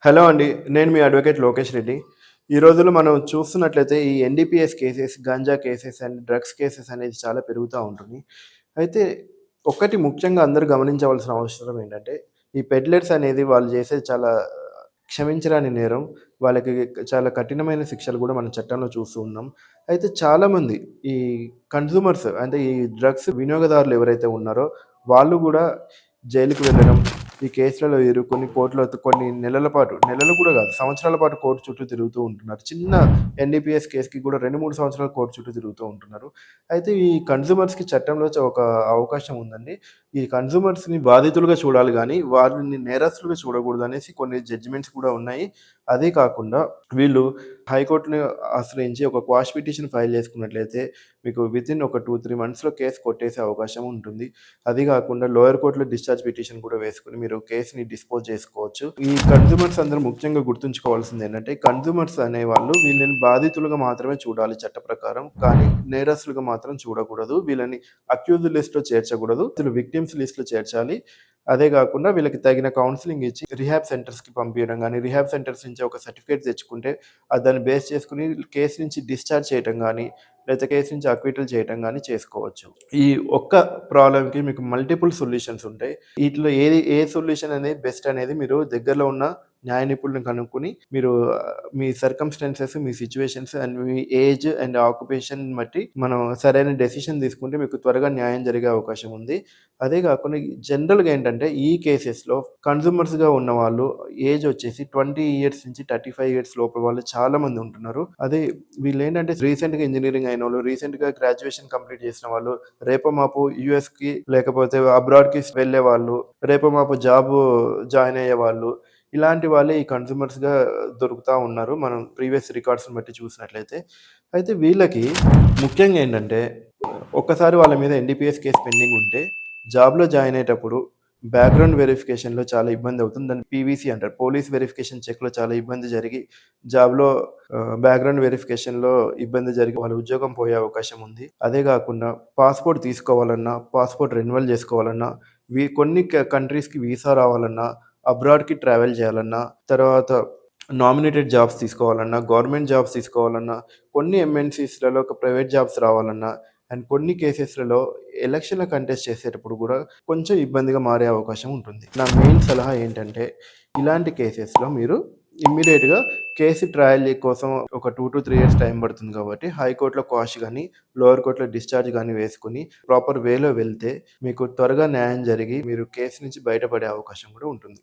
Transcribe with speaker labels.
Speaker 1: Hello అండి. నేను మీ advocate Lokesh Reddy. ఈ రోజుల్లో మనం చూస్తున్నట్లయితే ఈ NDPS cases, ganja cases and drugs cases అనేది చాలా పెరుగుతా ఉంటుంది. అయితే ఒక్కటి ముఖ్యంగా అందరూ గమనించవలసిన అవసరం ఏంటంటే, ఈ పెడ్లర్స్ అనేది వాళ్ళు చేసేది చాలా క్షమించరాని నేరం. వాళ్ళకి చాలా కఠినమైన శిక్షలు గూడా మన చట్టంలో చూస్తూ ఉన్నాం. అయితే చాలామంది ఈ కన్జ్యూమర్స్ అంటే ఈ డ్రగ్స్ వినియోగదారులు ఎవరైతే ఉన్నారో వాళ్ళు గూడా జైలుకి వెళ్ళడం, ఈ కేసులలో ఇరుక్కొని కోర్టులో కొన్ని నెలల పాటు, నెలలు కూడా కాదు సంవత్సరాల పాటు కోర్టు చుట్టూ తిరుగుతూ ఉంటున్నారు. చిన్న ఎన్‌డీపీఎస్ కేస్‌కి కూడా 2, 3 సంవత్సరాలు కోర్టు చుట్టూ తిరుగుతూ ఉంటున్నారు. అయితే ఈ కన్జ్యూమర్స్‌కి చట్టంలో ఒక అవకాశం ఉందండి. ఈ కన్జ్యూమర్స్‌ని బాధితులుగా చూడాలి గానీ, వారిని నేరస్తులుగా చూడకూడదనేసి కొన్ని జడ్జిమెంట్స్ కూడా ఉన్నాయి. అదే కాకుండా వీళ్ళు హైకోర్ట్‌ని ఆశ్రయించి ఒక క్వాష్ పిటిషన్ ఫైల్ చేసుకున్నట్లయితే మీకు వితిన్ ఒక 2, 3 మంత్స్‌లో కేస్ కొట్టేసే అవకాశం ఉంటుంది. అది కాకుండా లోయర్ కోర్ట్‌లో డిశ్చార్జ్ పిటిషన్ కూడా వేసుకొని మీరు కేస్‌ని డిస్పోజ్ చేసుకోవచ్చు. ఈ కన్జ్యూమర్స్ అందరూ ముఖ్యంగా గుర్తుంచుకోవాల్సింది ఏంటంటే, కన్జ్యూమర్స్ అనేవాళ్ళు వీళ్ళని బాధితులుగా మాత్రమే చూడాలి చట్ట ప్రకారం. కానీ నేరస్తులుగా మాత్రం చూడకూడదు. వీళ్ళని అక్యూజ్డ్ లిస్ట్‌లో చేర్చకూడదు. వీళ్ళు విక్టిమ్స్ లిస్ట్‌లో చేర్చాలి. అదే గాకుండా వీళ్ళకి తగిన కౌన్సెలింగ్ ఇచ్చి రిహాబ్ సెంటర్స్‌కి పంపియడం గానీ, రిహాబ్ సెంటర్స్ నుంచి ఒక సర్టిఫికేట్ తెచ్చుకుంటే దాన్ని బేస్ చేసుకొని కేస్ నుంచి డిశ్చార్జ్ చేయటం గానీ, లేతే కేస్ నుంచి అక్విటల్ చేయటం గానీ చేసుకోవచ్చు. ఈ ఒక్క ప్రాబ్లమ్‌కి మీకు మల్టిపుల్ సొల్యూషన్స్ ఉంటాయి. ఈటిలో ఏ సొల్యూషన్ అనేది బెస్ట్ అనేది మీరు దగ్గరలో ఉన్న న్యాయ నిపుణులను కనుక్కొని మీరు మీ సర్కమ్‌స్టాన్సెస్, మీ సిట్యుయేషన్స్ అండ్ మీ ఏజ్ అండ్ ఆక్యుపేషన్ బట్టి మనం సరైన డెసిషన్ తీసుకుంటే మీకు త్వరగా న్యాయం జరిగే అవకాశం ఉంది. అదే కాకుండా జనరల్‌గా ఏంటంటే ఈ కేసెస్‌లో కన్జ్యూమర్స్‌గా ఉన్నవాళ్ళు ఏజ్ వచ్చేసి 20 ఇయర్స్ నుంచి 35 ఇయర్స్ లోపల వాళ్ళు చాలామంది ఉంటున్నారు. అదే వీళ్ళేంటంటే రీసెంట్‌గా ఇంజినీరింగ్ అయినోళ్ళు, రీసెంట్‌గా గ్రాడ్యుయేషన్ కంప్లీట్ చేసిన వాళ్ళు, రేపో మాపు యూఎస్‌కి లేకపోతే అబ్రాడ్‌కి వెళ్ళేవాళ్ళు, రేపో మాపు జాయిన్ అయ్యేవాళ్ళు ఇలాంటి వాళ్ళే ఈ కన్జ్యూమర్స్‌గా దొరుకుతా ఉన్నారు. మనం ప్రీవియస్ రికార్డ్స్‌ని బట్టి చూసినట్లయితే. అయితే వీళ్ళకి ముఖ్యంగా ఏంటంటే, ఒక్కసారి వాళ్ళ మీద ఎన్‌డీపీఎస్ కేస్ పెండింగ్ ఉంటే, జాబ్‌లో జాయిన్ అయ్యేటప్పుడు బ్యాక్‌గ్రౌండ్ వెరిఫికేషన్‌లో చాలా ఇబ్బందవుతుంది. దాన్ని పీవీసీ అంటారు. పోలీస్ వెరిఫికేషన్ చెక్‌లో చాలా ఇబ్బంది జరిగి, జాబ్‌లో బ్యాక్‌గ్రౌండ్ వెరిఫికేషన్‌లో ఇబ్బంది జరిగి వాళ్ళ ఉద్యోగం పోయే అవకాశం ఉంది. అదే గాకుండా పాస్‌పోర్ట్ తీసుకోవాలన్నా, పాస్‌పోర్ట్ రెన్యువల్ జేసుకోవాలన్నా, కొన్ని కంట్రీస్‌కి వీసా రావాలన్నా అబ్రాడ్‌కి ట్రావెల్ చేయాలన్నా, తర్వాత నామినేటెడ్ జాబ్స్ తీసుకోవాలన్నా, గవర్నమెంట్ జాబ్స్ తీసుకోవాలన్నా, కొన్ని ఎంఎన్‌సీస్‌లలో ఒక ప్రైవేట్ జాబ్స్ రావాలన్నా, అండ్ కొన్ని కేసెస్‌లలో ఎలక్షన్‌ల కంటెస్ట్ చేసేటప్పుడు కూడా కొంచెం ఇబ్బందిగా మారే అవకాశం ఉంటుంది. నా మెయిన్ సలహా ఏంటంటే, ఇలాంటి కేసెస్‌లో మీరు ఇమ్మీడియేట్‌గా కేసు ట్రయల్ కోసం ఒక 2-3 ఇయర్స్ టైం పడుతుంది కాబట్టి, హైకోర్ట్‌లో క్వాష్ గాని, లోయర్ కోర్ట్‌లో డిశ్చార్జ్ గాని వేసుకొని, ప్రాపర్ వేలో వెళ్తే మీకు త్వరగా న్యాయం జరిగి, మీరు కేసు నుంచి బయటపడే అవకాశం కూడా ఉంటుంది.